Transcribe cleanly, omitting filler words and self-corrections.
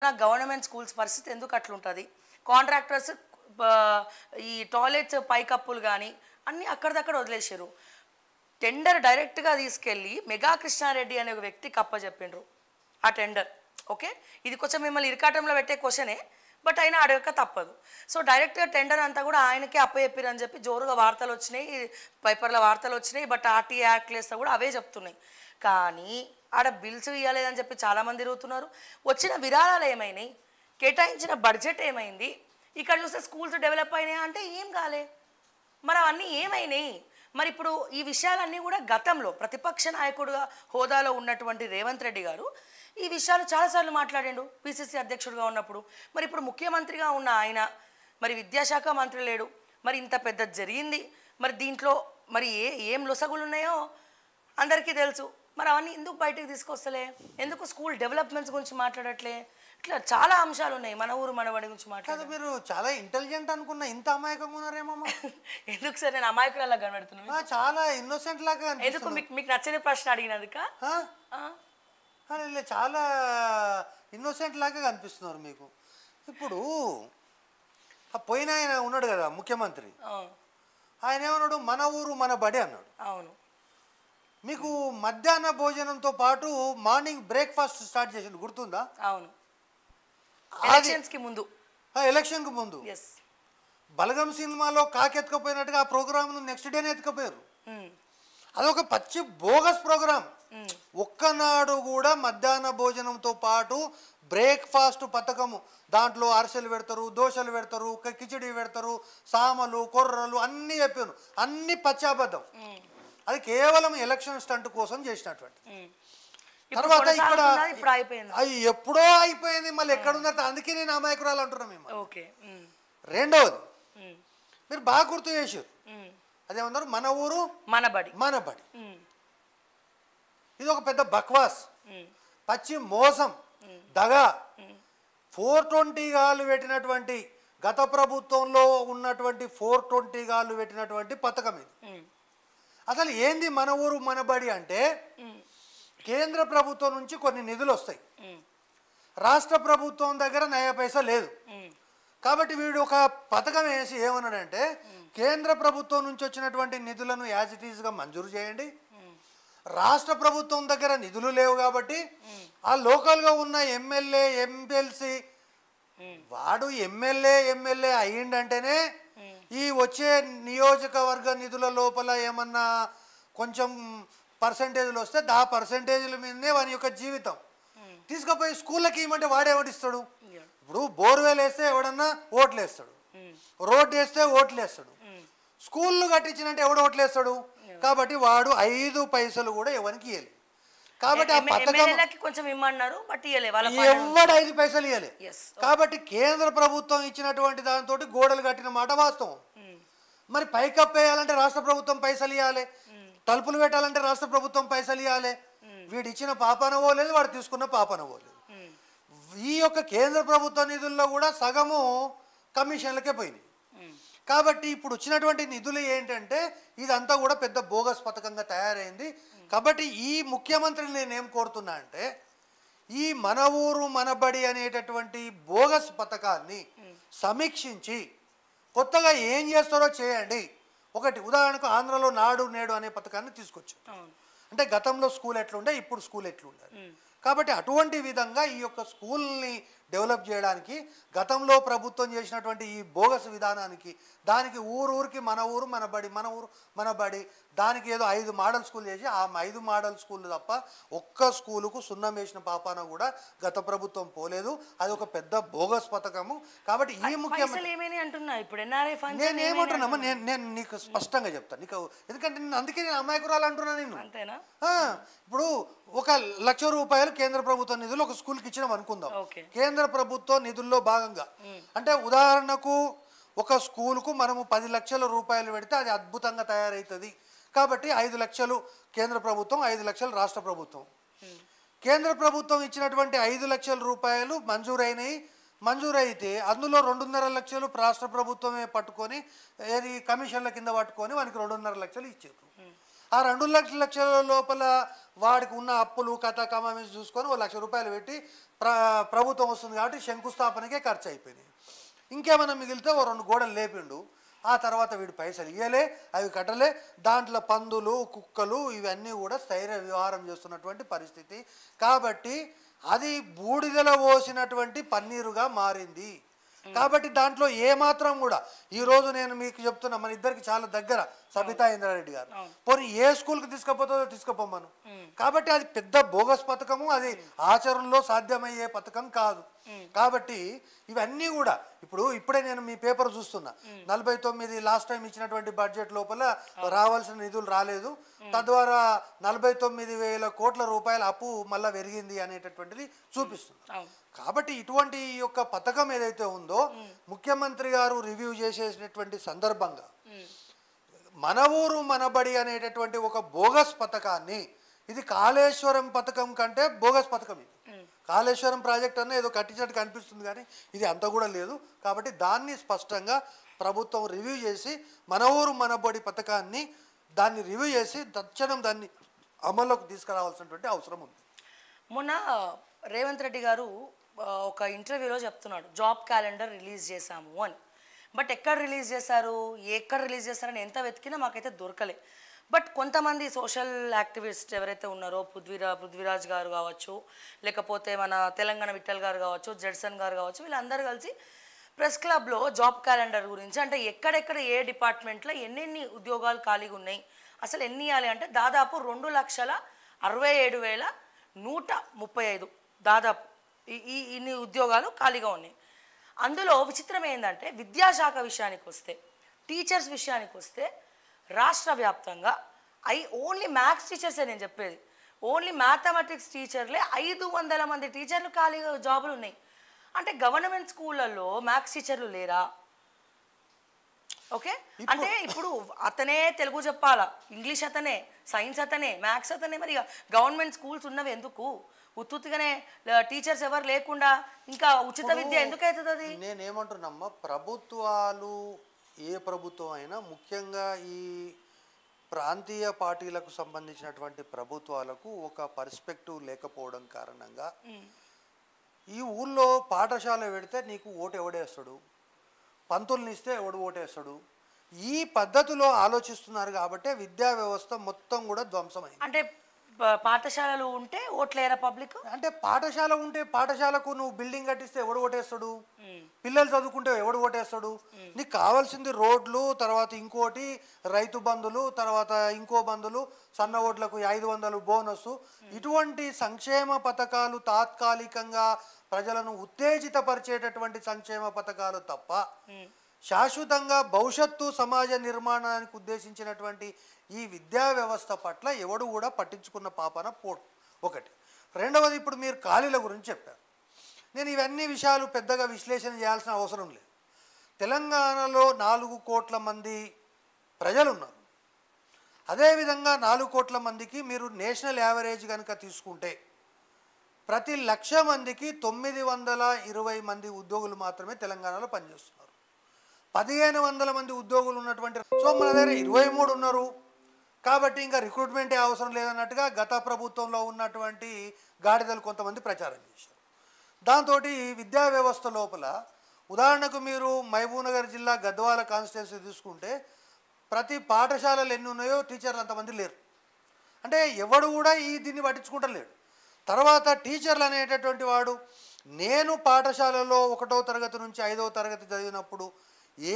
Government schools పరిస్థితి ఎందుకు అట్లుంటది? కాంట్రాక్టర్స్ ఈ టాయిలెట్స్ పైకప్పులు గాని అన్నీ అక్కడిదక్కడ వదిలేసిర్రు. టెండర్ డైరెక్ట్‌గా తీసుకెళ్ళి మెగా కృష్ణారెడ్డి అనే ఒక వ్యక్తికి అప్పజెప్పిండ్రు ఆ టెండర్. ఓకే. ఇది కొంచెం మిమ్మల్ని ఇరకాటంలో పెట్టే క్వశ్చనే. బట్ అయినా అడగక తప్పదు. సో డైరెక్ట్‌గా టెండర్ అంతా కూడా ఆయనకే అప్పజెప్పిరని చెప్పి జోరుగా వార్తలొచ్చినాయి. పేపర్‌లో వార్తలొచ్చినాయి. బట్ ఆర్టీఏ యాక్ట్‌లేస్తా కూడా అవే చెప్తున్నాయి. కానీ ఆడ బిల్స్ ఇయ్యలేదని చెప్పి చాలామంది తిరుగుతున్నారు. వచ్చిన విరాళాలు ఏమైనాయి? కేటాయించిన బడ్జెట్ ఏమైంది? ఇక్కడ చూస్తే స్కూల్స్ డెవలప్ అయినాయా అంటే ఏం కాలే. మరి అవన్నీ ఏమైనాయి? మరి ఇప్పుడు ఈ విషయాలన్నీ కూడా గతంలో ప్రతిపక్ష నాయకుడుగా హోదాలో ఉన్నటువంటి రేవంత్ రెడ్డి గారు ఈ విషయాలు చాలాసార్లు మాట్లాడిండు పిసిసి అధ్యక్షుడిగా ఉన్నప్పుడు. మరి ఇప్పుడు ముఖ్యమంత్రిగా ఉన్న ఆయన మరి విద్యాశాఖ మంత్రి లేడు. మరి ఇంత పెద్ద జరిగింది. మరి దీంట్లో మరి ఏం లొసగులు ఉన్నాయో అందరికీ తెలుసు. మరి అవన్నీ ఎందుకు బయటకు తీసుకొస్తలే? ఎందుకు స్కూల్ డెవలప్మెంట్స్ గురించి మాట్లాడట్లే? ఇట్లా చాలా అంశాలు ఉన్నాయి. మన ఊరు మనబడి గురించి మాట్లాడదు. మీరు చాలా ఇంటెలిజెంట్ అనుకున్నా, ఇంత అమాయకంగా ఉన్నారేమో. ఎందుకు సార్ నేను అమాయకురాలా కనబడుతున్నాను? చాలా ఇన్నోసెంట్ లాగా. ఎందుకు మీకు నచ్చని ప్రశ్న అడిగినందుక? చాలా ఇన్నోసెంట్ లాగా కనిపిస్తున్నారు మీకు. ఇప్పుడు పోయిన ఆయన ఉన్నాడు కదా ముఖ్యమంత్రి, ఆయన ఏమన్నాడు? మన ఊరు మన బడి అన్నాడు. అవును. మీకు మధ్యాహ్న భోజనంతో పాటు మార్నింగ్ బ్రేక్ఫాస్ట్ స్టార్ట్ చేసింది, గుర్తుందా? అవును. ఎలక్షన్స్కి ముందు. ఎలక్షన్కి ముందు బలగం సినిమాలో కాకెత్తుకపోయినట్టుగా ఆ ప్రోగ్రామ్ను నెక్స్ట్ డేనే ఎత్తుకపోయారు. అదొక పచ్చి బోగస్ ప్రోగ్రామ్. ఒక్కనాడు కూడా మధ్యాహ్న భోజనంతో పాటు బ్రేక్ఫాస్ట్ పథకము, దాంట్లో అరిసెలు పెడతారు, దోశలు పెడతారు, కిచిడి పెడతారు, సామలు కొర్రలు అన్నీ చెప్పాను. అన్ని పచ్చాబద్ధం. అది కేవలం ఎలక్షన్ స్టంట్ కోసం చేసినటువంటి. తర్వాత ఇక్కడ అది ఎప్పుడో అయిపోయింది, మళ్ళీ ఎక్కడున్నారు? అందుకే నేను అమాయకురాలు అంటున్నా మేము. రెండవది మీరు బాగా గుర్తు చేశారు, అదేమన్నారు? మన ఊరు మనబడి. మనబడి ఇది ఒక పెద్ద బక్వాస్, పచ్చి మోసం, దగా. 420 గాలు పెట్టినటువంటి, గత ప్రభుత్వంలో ఉన్నటువంటి 420 గాలు పెట్టినటువంటి పథకం ఇది. అసలు ఏంది మన ఊరు మనబడి అంటే? కేంద్ర ప్రభుత్వం నుంచి కొన్ని నిధులు వస్తాయి, రాష్ట్ర ప్రభుత్వం దగ్గర నయా పైసా లేదు. కాబట్టి వీడు ఒక పథకం వేసి ఏమన్నాడంటే, కేంద్ర ప్రభుత్వం నుంచి వచ్చినటువంటి నిధులను యాజ్ ఇట్ ఈజ్గా మంజూరు చేయండి, రాష్ట్ర ప్రభుత్వం దగ్గర నిధులు లేవు కాబట్టి ఆ లోకల్గా ఉన్న ఎమ్మెల్యే ఎమ్మెల్సీ వాడు ఎమ్మెల్యే అయ్యిండంటేనే ఈ వచ్చే నియోజకవర్గ నిధుల లోపల ఏమన్నా కొంచెం పర్సంటేజ్లు వస్తే ఆ పర్సంటేజ్ల మీదనే వాని యొక్క జీవితం. తీసుకుపోయి స్కూళ్ళకి ఇవ్వమంటే వాడేవాడిస్తాడు? ఇప్పుడు బోర్వెల్ వేస్తే ఎవడన్నా ఓట్లు వేస్తాడు, రోడ్డు వేస్తే ఓట్లు వేస్తాడు, స్కూళ్ళు కట్టించినంటే ఎవడు ఓట్లు వేస్తాడు? కాబట్టి వాడు 5 పైసలు కూడా ఎవరికి ఇవ్వలేదు. కాబట్టి ఆ పథకం కొంచెం ఇమ్మన్నారు, బట్ ఎవడు 5 పైసలు ఇవ్వలే. కాబట్టి కేంద్ర ప్రభుత్వం ఇచ్చినటువంటి దాంతో గోడలు కట్టిన మాట వాస్తవం. మరి పైకప్పు వేయాలంటే రాష్ట్ర ప్రభుత్వం పైసలు ఇవ్వాలి, తలుపులు పెట్టాలంటే రాష్ట్ర ప్రభుత్వం పైసలు ఇవ్వాలి. వీడు ఇచ్చిన పాపన పోలేదు, వాడు తీసుకున్న పాపన పోలేదు. ఈ యొక్క కేంద్ర ప్రభుత్వ నిధుల్లో కూడా సగము కమిషన్లకే పోయింది. కాబట్టి ఇప్పుడు వచ్చినటువంటి నిధులు ఏంటంటే ఇదంతా కూడా పెద్ద బోగస్ పథకంగా తయారైంది. కాబట్టి ఈ ముఖ్యమంత్రిని నేనేం కోరుతున్నా అంటే, ఈ మన ఊరు మనబడి అనేటటువంటి బోగస్ పథకాన్ని సమీక్షించి కొత్తగా ఏం చేస్తారో చేయండి. ఒకటి ఉదాహరణకు ఆంధ్రలో నాడు నేడు అనే పథకాన్ని తీసుకొచ్చారు. అంటే గతంలో స్కూల్ ఎట్లుండే, ఇప్పుడు స్కూల్ ఎట్లుండాలి. కాబట్టి అటువంటి విధంగా ఈ యొక్క స్కూల్ని డెవలప్ చేయడానికి, గతంలో ప్రభుత్వం చేసినటువంటి ఈ బోగస్ విధానానికి, దానికి ఊరికి మన ఊరు మనబడి, మన ఊరు మనబడి, దానికి ఏదో 5 మోడల్ స్కూల్ చేసి ఆ 5 మోడల్ స్కూల్ తప్ప ఒక్క స్కూలుకు సున్నం వేసిన పాపాన కూడా గత ప్రభుత్వం పోలేదు. అది ఒక పెద్ద బోగస్ పథకము. కాబట్టి ఈ ముఖ్యమంత్రి నేనేమంటున్నామా, నేను నీకు స్పష్టంగా చెప్తాను నీకు, ఎందుకంటే అందుకే నేను అమాయకురాలు అంటున్నా. నేను ఇప్పుడు 1,00,000 రూపాయలు కేంద్ర ప్రభుత్వ నిధులు ఒక స్కూల్కి ఇచ్చినాం అనుకుందాం. కేంద్ర ప్రభుత్వ నిధుల్లో భాగంగా అంటే ఉదాహరణకు ఒక స్కూల్కు మనము 10 లక్షల రూపాయలు పెడితే అది అద్భుతంగా తయారవుతుంది. కాబట్టి 5 లక్షలు కేంద్ర ప్రభుత్వం, 5 లక్షలు రాష్ట్ర ప్రభుత్వం. కేంద్ర ప్రభుత్వం ఇచ్చినటువంటి 5 లక్షల రూపాయలు మంజూరైతే అందులో 2.5 లక్షలు రాష్ట్ర ప్రభుత్వమే పట్టుకొని ఏది కమిషన్ల కింద పట్టుకొని వానికి 2.5 లక్షలు ఇచ్చారు. ఆ 2 లక్షల లోపల వాడికి ఉన్న అప్పులు కథ కమామి చూసుకొని ₹1,00,000 పెట్టి ప్రభుత్వం వస్తుంది కాబట్టి శంకుస్థాపనకే ఖర్చు అయిపోయింది. ఇంకేమైనా మిగిలితే 2 గోడలు లేపిండు. ఆ తర్వాత వీడు పైసలు ఇవ్వలే, అవి కట్టలే, దాంట్లో పందులు కుక్కలు ఇవన్నీ కూడా స్థైర్య వ్యవహారం చేస్తున్నటువంటి పరిస్థితి. కాబట్టి అది బూడిదల పోసినటువంటి పన్నీరుగా మారింది. కాబట్టి దాంట్లో ఏమాత్రం కూడా ఈరోజు నేను మీకు చెప్తున్నా, మన ఇద్దరికి చాలా దగ్గర సబితా ఇంద్రారెడ్డి గారు, పోనీ ఏ స్కూల్కి తీసుకుపోతుందో తీసుకుపోమను. కాబట్టి అది పెద్ద బోగస్ పథకము, అది ఆచరణలో సాధ్యమయ్యే పథకం కాదు. కాబట్టి ఇవన్నీ కూడా ఇప్పుడే నేను మీ పేపర్ చూస్తున్నా, 49 లాస్ట్ టైం ఇచ్చినటువంటి బడ్జెట్ లోపల రావాల్సిన నిధులు రాలేదు, తద్వారా 49,000 కోట్ల రూపాయల అప్పు మళ్ళా పెరిగింది అనేటటువంటిది చూపిస్తుంది. కాబట్టి ఇటువంటి యొక్క పథకం ఏదైతే ఉందో ముఖ్యమంత్రి గారు రివ్యూ చేసేటటువంటి సందర్భంగా మన ఊరు మనబడి అనేటటువంటి ఒక బోగస్ పథకాన్ని, ఇది కాళేశ్వరం పథకం కంటే బోగస్ పథకం ఇది. కాళేశ్వరం ప్రాజెక్ట్ అన్న ఏదో కట్టించినట్టు కనిపిస్తుంది కానీ ఇది అంత కూడా లేదు. కాబట్టి దాన్ని స్పష్టంగా ప్రభుత్వం రివ్యూ చేసి మన ఊరు మనబడి పథకాన్ని దాన్ని రివ్యూ చేసి తక్షణం దాన్ని అమల్లోకి తీసుకురావాల్సినటువంటి అవసరం ఉంది. మొన్న రేవంత్ రెడ్డి గారు ఒక ఇంటర్వ్యూలో చెప్తున్నాడు జాబ్ క్యాలెండర్ రిలీజ్ చేశాము అని. బట్ ఎక్కడ రిలీజ్ చేశారని ఎంత వెతికినా మాకైతే దొరకలే. బట్ కొంతమంది సోషల్ యాక్టివిస్ట్ ఎవరైతే ఉన్నారో పృథ్వీరాజ్ గారు కావచ్చు, లేకపోతే మన తెలంగాణ విఠల్ గారు కావచ్చు, జడ్సన్ గారు కావచ్చు, వీళ్ళందరూ కలిసి ప్రెస్ క్లబ్లో జాబ్ క్యాలెండర్ గురించి, అంటే ఎక్కడెక్కడ ఏ డిపార్ట్మెంట్లో ఎన్నెన్ని ఉద్యోగాలు ఖాళీగా ఉన్నాయి, అసలు ఎన్ని ఇవ్వాలి అంటే దాదాపు 2,67,135 దాదాపు ఇన్ని ఉద్యోగాలు ఖాళీగా ఉన్నాయి. అందులో విచిత్రం ఏంటంటే విద్యాశాఖ విషయానికి వస్తే, టీచర్స్ విషయానికి వస్తే రాష్ట్ర వ్యాప్తంగా ఓన్లీ మ్యాథ్స్ టీచర్సే, నేను చెప్పేది ఓన్లీ మ్యాథమెటిక్స్ టీచర్లే 500 మంది టీచర్లు ఖాళీగా జాబులు ఉన్నాయి. అంటే గవర్నమెంట్ స్కూళ్ళల్లో మ్యాథ్స్ టీచర్లు లేరా? ఓకే, అంటే ఇప్పుడు అతనే తెలుగు చెప్పాలా, ఇంగ్లీష్ అతనే, సైన్స్ అతనే, మ్యాథ్స్ అతనే, మరి గవర్నమెంట్ స్కూల్స్ ఉన్నవి ఎందుకు? ఉత్తుగానే టీచర్స్ ఎవరు లేకుండా ఇంకా ఉచిత విద్య ఎందుకు అవుతుంది? అది నేనేమంటున్నామ్మా, ప్రభుత్వాలు ఏ ప్రభుత్వం అయినా ముఖ్యంగా ఈ ప్రాంతీయ పార్టీలకు సంబంధించినటువంటి ప్రభుత్వాలకు ఒక పర్స్పెక్టివ్ లేకపోవడం కారణంగా ఈ ఊళ్ళో పాఠశాల పెడితే నీకు ఓటు ఎవడేస్తాడు, పంతుల్ని ఇస్తే ఎవడు ఓటేస్తాడు, ఈ పద్ధతిలో ఆలోచిస్తున్నారు. కాబట్టి విద్యా వ్యవస్థ మొత్తం కూడా ధ్వంసమైంది. అంటే పాఠశాలలు ఉంటే ఓట్లేరా పబ్లిక్? అంటే పాఠశాల ఉంటే పాఠశాలకు నువ్వు బిల్డింగ్ కట్టిస్తే ఎవడు ఓటేస్తాడు, పిల్లలు చదువుకుంటే ఎవడు ఓటేస్తాడు? నీకు కావాల్సింది రోడ్లు, తర్వాత ఇంకోటి రైతు బంధులు, తర్వాత ఇంకో బంధులు, సన్న ఓట్లకు 500 బోనస్, ఇటువంటి సంక్షేమ పథకాలు తాత్కాలికంగా ప్రజలను ఉత్తేజితపరిచేటటువంటి సంక్షేమ పథకాలు తప్ప శాశ్వతంగా భవిష్యత్తు సమాజ నిర్మాణానికి ఉద్దేశించినటువంటి ఈ విద్యా వ్యవస్థ పట్ల ఎవడు కూడా పట్టించుకున్న పాపన పోడు. ఒకటి. రెండవది, ఇప్పుడు మీరు ఖాళీల గురించి చెప్పారు. నేను ఇవన్నీ విషయాలు పెద్దగా విశ్లేషణ చేయాల్సిన అవసరం లేదు. తెలంగాణలో 4 కోట్ల మంది ప్రజలు ఉన్నారు. అదేవిధంగా 4 కోట్ల మందికి మీరు నేషనల్ యావరేజ్ కనుక తీసుకుంటే ప్రతి 1,00,000 మందికి 920 మంది ఉద్యోగులు మాత్రమే తెలంగాణలో పనిచేస్తున్నారు. 1,500 మంది ఉద్యోగులు ఉన్నటువంటి, సో మన దగ్గర 23 ఉన్నారు. కాబట్టి ఇంకా రిక్రూట్మెంటే అవసరం లేదన్నట్టుగా గత ప్రభుత్వంలో ఉన్నటువంటి గాడిదలు కొంతమంది ప్రచారం చేశారు. దాంతో విద్యా వ్యవస్థ లోపల ఉదాహరణకు మీరు మహబూబ్నగర్ జిల్లా గద్వాల కాన్స్టిట్యున్సీ తీసుకుంటే ప్రతి పాఠశాలలు ఎన్ని ఉన్నాయో టీచర్లు అంతమంది లేరు. అంటే ఎవడు కూడా దీన్ని పట్టించుకుంటలేడు. తర్వాత టీచర్లు అనేటటువంటి వాడు, నేను పాఠశాలలో 1వ తరగతి నుంచి 5వ తరగతి చదివినప్పుడు ఏ